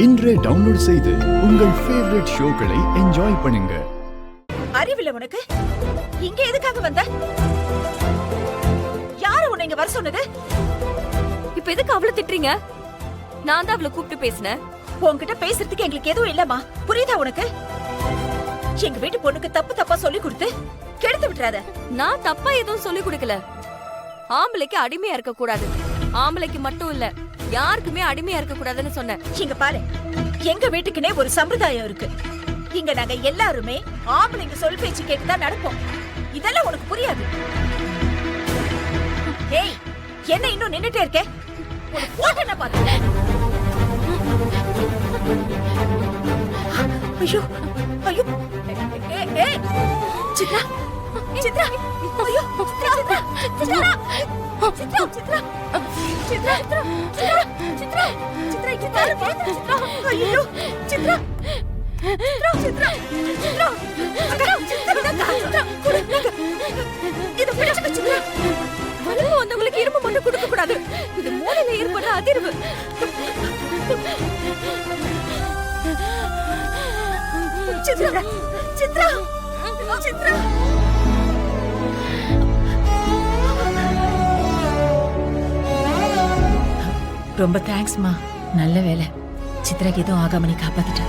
இன்றே டவுன்லோட் செய்து உங்கள் ஃபேவரட் ஷோக்களை என்ஜாய் பண்ணுங்க. அறிவில்லை உனக்கு? இங்க எதுக்காக வந்த? யாரு உன்னை இங்க வர சொன்னது? இப்ப எதுக்கு அவளை திட்டுறீங்க? நான் தான் அவளை கூப்பிட்டு பேசினேன். உன்கிட்ட பேசுறதுக்கு எங்களுக்கு எதுவும் இல்லம்மா. புரியுதா உனக்கு? எங்க வீட்டு பொண்ணுக்கு தப்பு தப்பா சொல்லி கொடுத்து கெடுத்து விட்டுறாத. நான் தப்பா எதுவும் சொல்லி கொடுக்கல. ஆம்பளைக்கு அடிமையா இருக்க கூடாது. ஆம்பளைக்கு மட்டும் இல்ல, யாருக்குமே அடிமையா இருக்க கூடாதுன்னு சொன்னேன். இங்க பாரு, எங்க வீட்டுக்குனே ஒரு சம்பிரதாயம் இருக்கு. இங்க நாங்க எல்லாருமே ஆம்பளைங்க சொல் பேச்சு கேட்டுதான் நடப்போம். இதெல்லாம் உனக்கு புரியாது. ஏய், என்ன இன்னும் நின்னுட்டே இருக்க? ஒரு போட்டோ நான் பார்த்தேன். ஐயோ ஐயோ, ஏய் சித்ரா, சித்ரா, ஐயோ சித்ரா, சித்ரா, சித்ரா, சித்ரா, சித்ரா, சித்ரா, சித்ரா, சித்ரா, இங்க பாரு, சித்ரா, ஐயோ சித்ரா, சித்ரா, சித்ரா, சித்ரா, அக்கா, சித்ரா, குடுங்க, இது பிடிச்சுக்க சித்ரா. வலுவு வந்தவங்களுக்கு இரும்பு மட்டும் கொடுக்க கூடாது. இது மூளையில ஏற்படுற அதிர்வு. சித்ரா, சித்ரா, சித்ரா. ரொம்ப தேங்க்ஸ்மா. நல்ல வேலை, சித்ராக்கு எதுவும் ஆகாம நீ காப்பாத்திட்ட.